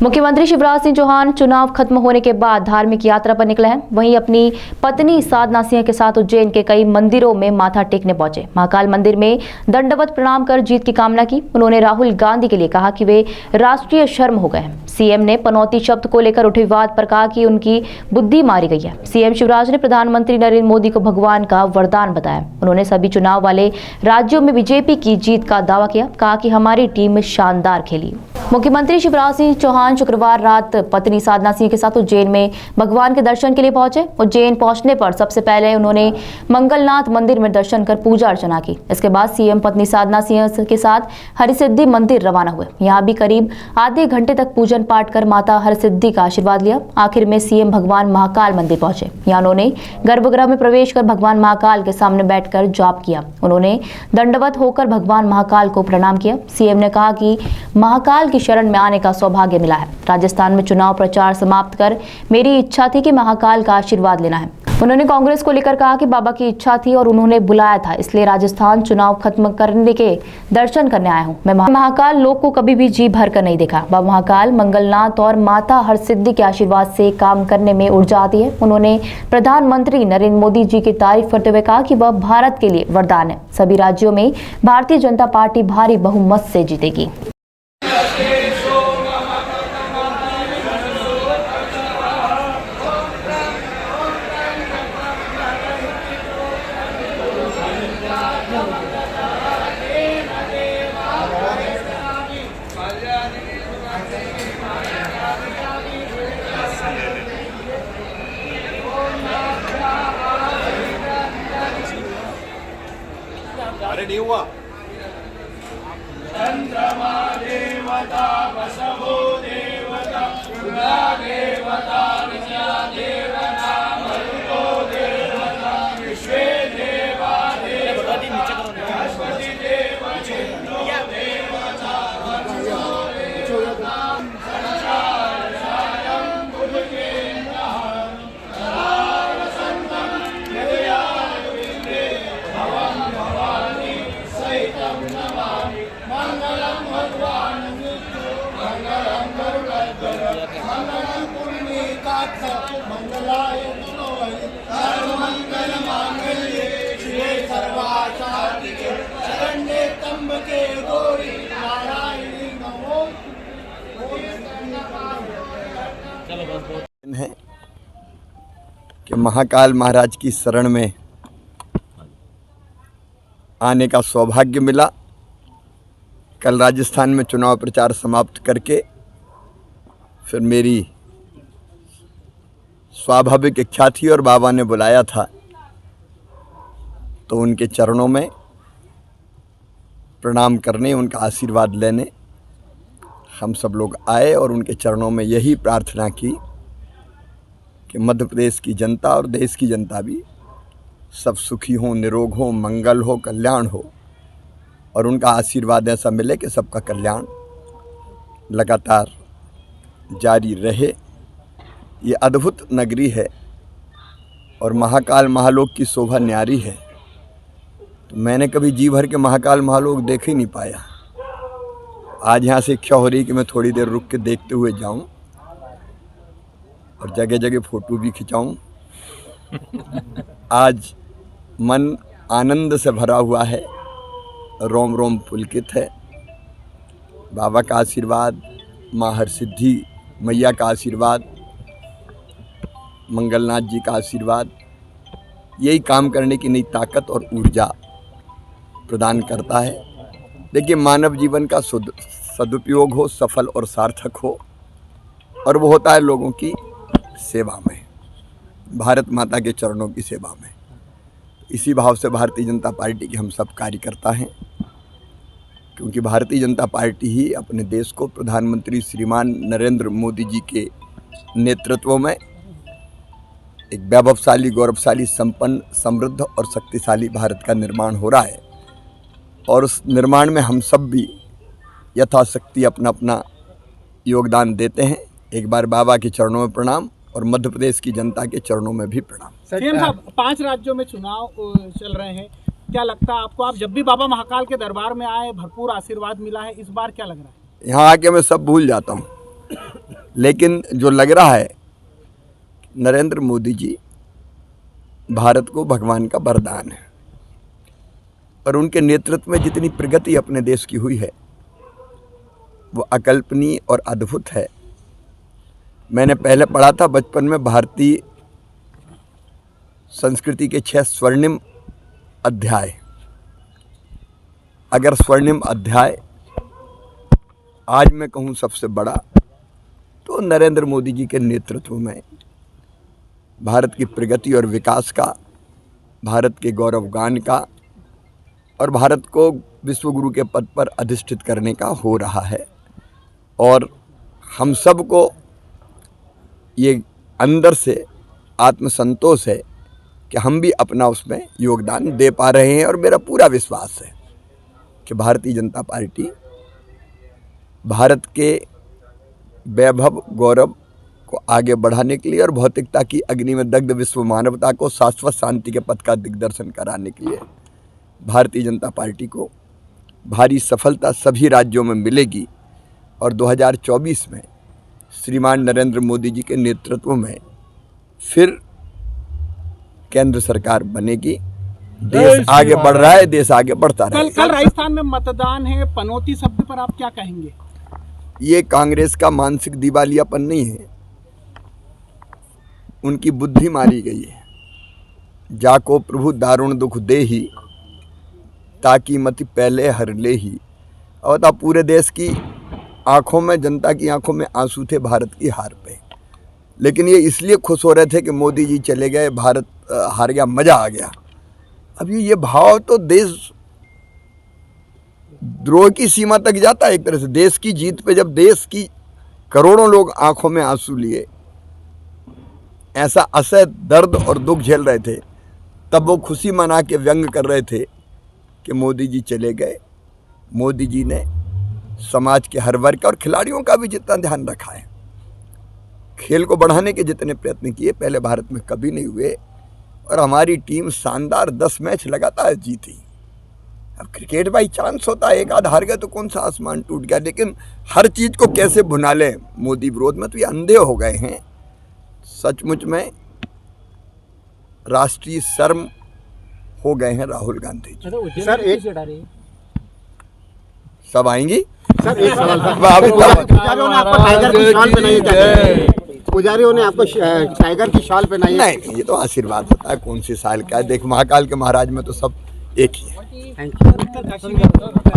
मुख्यमंत्री शिवराज सिंह चौहान चुनाव खत्म होने के बाद धार्मिक यात्रा पर निकले हैं। वहीं अपनी पत्नी साधना सिंह के साथ उज्जैन के कई मंदिरों में माथा टेकने पहुंचे। महाकाल मंदिर में दंडवत प्रणाम कर जीत की कामना की। उन्होंने राहुल गांधी के लिए कहा कि वे राष्ट्रीय शर्म हो गए हैं। सीएम ने पनौती शब्द को लेकर उठे विवाद पर कहा कि उनकी बुद्धि मारी गई है। सीएम शिवराज ने प्रधानमंत्री नरेंद्र मोदी को भगवान का वरदान बताया। उन्होंने सभी चुनाव वाले राज्यों में बीजेपी की जीत का दावा किया। कहा कि हमारी टीम शानदार खेली। मुख्यमंत्री शिवराज सिंह चौहान शुक्रवार रात पत्नी साधना सिंह के साथ उज्जैन में भगवान के दर्शन के लिए पहुंचे। उज्जैन पहुंचने पर सबसे पहले उन्होंने मंगलनाथ मंदिर में दर्शन कर पूजा अर्चना की। इसके बाद सीएम पत्नी साधना सिंह के साथ हरसिद्धि मंदिर रवाना हुए। यहां भी करीब आधे घंटे तक पूजन पाठ कर माता हरसिद्धि का आशीर्वाद लिया। आखिर में सीएम भगवान महाकाल मंदिर पहुंचे। यहां उन्होंने गर्भगृह में प्रवेश कर भगवान महाकाल के सामने बैठकर जाप किया। उन्होंने दंडवत होकर भगवान महाकाल को प्रणाम किया। सीएम ने कहा कि महाकाल की शरण में आने का सौभाग्य मिला है। राजस्थान में चुनाव प्रचार समाप्त कर मेरी इच्छा थी कि महाकाल का आशीर्वाद लेना है। उन्होंने कांग्रेस को लेकर कहा कि बाबा की इच्छा थी और उन्होंने बुलाया था, इसलिए राजस्थान चुनाव खत्म करने के दर्शन करने आया हूं। मैं महाकाल लोक को कभी भी जी भर कर नहीं देखा। बाबा महाकाल, मंगलनाथ और माता हरसिद्धि के आशीर्वाद से काम करने में ऊर्जा आती है। उन्होंने प्रधानमंत्री नरेंद्र मोदी जी की तारीफ करते हुए कहा कि वह भारत के लिए वरदान है। सभी राज्यों में भारतीय जनता पार्टी भारी बहुमत से जीतेगी। अरे नहीं हुआ। चंद्रमा देवता बसवो देवता दुर्गा देवता विद्या देवता मरुतो देवता विश्वे देवा देवता बृहस्पति देवता देवता संसार सायं बुधकेन्द्रः वसन्तं हृदयारविन्दे भवं भवानि सहितं नमामि। मंगलम भगवान विष्णु मंगलम गरुड़ध्वज मंगलम पुण्डरीकाक्ष मंगलाय तनोहरि सर्वमंगल मांगल्ये शिवे सर्वार्थसाधिके शरण्ये त्र्यंबके गौरी नारायणी नमोस्तुते। है कि महाकाल महाराज की शरण में आने का सौभाग्य मिला। कल राजस्थान में चुनाव प्रचार समाप्त करके फिर मेरी स्वाभाविक इच्छा थी और बाबा ने बुलाया था, तो उनके चरणों में प्रणाम करने, उनका आशीर्वाद लेने हम सब लोग आए और उनके चरणों में यही प्रार्थना की कि मध्य प्रदेश की जनता और देश की जनता भी सब सुखी हो, निरोग हो, मंगल हो, कल्याण हो और उनका आशीर्वाद ऐसा मिले कि सबका कल्याण लगातार जारी रहे। ये अद्भुत नगरी है और महाकाल महालोक की शोभा न्यारी है। तो मैंने कभी जी भर के महाकाल महालोक देख ही नहीं पाया। आज यहाँ से इच्छा हो रही कि मैं थोड़ी देर रुक के देखते हुए जाऊँ और जगह जगह फ़ोटो भी खिंचाऊँ। आज मन आनंद से भरा हुआ है, रोम रोम पुलकित है। बाबा का आशीर्वाद, माँ हरसिद्धि मैया का आशीर्वाद, मंगलनाथ जी का आशीर्वाद, यही काम करने की नई ताकत और ऊर्जा प्रदान करता है। देखिए, मानव जीवन का सदुपयोग हो, सफल और सार्थक हो, और वो होता है लोगों की सेवा में, भारत माता के चरणों की सेवा में। इसी भाव से भारतीय जनता पार्टी के हम सब कार्यकर्ता हैं, क्योंकि भारतीय जनता पार्टी ही अपने देश को प्रधानमंत्री श्रीमान नरेंद्र मोदी जी के नेतृत्व में एक वैभवशाली, गौरवशाली, संपन्न, समृद्ध और शक्तिशाली भारत का निर्माण हो रहा है। और उस निर्माण में हम सब भी यथाशक्ति अपना अपना योगदान देते हैं। एक बार बाबा के चरणों में प्रणाम और मध्य प्रदेश की जनता के चरणों में भी प्रणाम। सीएम साहब, 5 राज्यों में चुनाव चल रहे हैं, क्या लगता है आपको? आप जब भी बाबा महाकाल के दरबार में आए, भरपूर आशीर्वाद मिला है, इस बार क्या लग रहा है? यहाँ आके मैं सब भूल जाता हूँ। लेकिन जो लग रहा है, नरेंद्र मोदी जी भारत को भगवान का वरदान है और उनके नेतृत्व में जितनी प्रगति अपने देश की हुई है वो अकल्पनीय और अद्भुत है। मैंने पहले पढ़ा था बचपन में, भारतीय संस्कृति के 6 स्वर्णिम अध्याय। अगर स्वर्णिम अध्याय आज मैं कहूँ सबसे बड़ा, तो नरेंद्र मोदी जी के नेतृत्व में भारत की प्रगति और विकास का, भारत के गौरवगान का और भारत को विश्वगुरु के पद पर अधिष्ठित करने का हो रहा है। और हम सबको ये अंदर से आत्मसंतोष है कि हम भी अपना उसमें योगदान दे पा रहे हैं। और मेरा पूरा विश्वास है कि भारतीय जनता पार्टी भारत के वैभव गौरव को आगे बढ़ाने के लिए और भौतिकता की अग्नि में दग्ध विश्व मानवता को शाश्वत शांति के पथ का दिग्दर्शन कराने के लिए भारतीय जनता पार्टी को भारी सफलता सभी राज्यों में मिलेगी। और 2024 में श्रीमान नरेंद्र मोदी जी के नेतृत्व में फिर केंद्र सरकार बनेगी। देश आगे बढ़ रहा है, देश आगे बढ़ता रहेगा। कल राजस्थान में मतदान है, पनौती शब्द पर आप क्या कहेंगे? ये कांग्रेस का मानसिक दिवालियापन नहीं है, उनकी बुद्धि मारी गई है। जाको प्रभु दारुण दुख देही, ताकि मति पहले हर ले ही। और पूरे देश की आंखों में, जनता की आंखों में आंसू थे भारत की हार पे, लेकिन ये इसलिए खुश हो रहे थे कि मोदी जी चले गए, भारत हार गया, मजा आ गया। अभी ये भाव तो देश द्रोह की सीमा तक जाता है। एक तरह से देश की जीत पे जब देश की करोड़ों लोग आंखों में आंसू लिए, ऐसा असह दर्द और दुख झेल रहे थे, तब वो खुशी मना के व्यंग कर रहे थे कि मोदी जी चले गए। मोदी जी ने समाज के हर वर्ग और खिलाड़ियों का भी जितना ध्यान रखा है, खेल को बढ़ाने के जितने प्रयत्न किए पहले भारत में कभी नहीं हुए। और हमारी टीम शानदार 10 मैच लगातार जीती। अब क्रिकेट बाई चांस होता है, एक आध हार गए तो कौन सा आसमान टूट गया, लेकिन हर चीज़ को कैसे भुना लें मोदी विरोध में, तो ये अंधे हो गए हैं। सचमुच में राष्ट्रीय शर्म हो गए हैं राहुल गांधी जी। सर एक सब आएंगी। सर एक सवाल पुजारियों ने आपको टाइगर की शाल पहनाई है। नहीं, ये तो आशीर्वाद होता है, कौन सी साल का है। देख, महाकाल के महाराज में तो सब एक ही है। Thank you.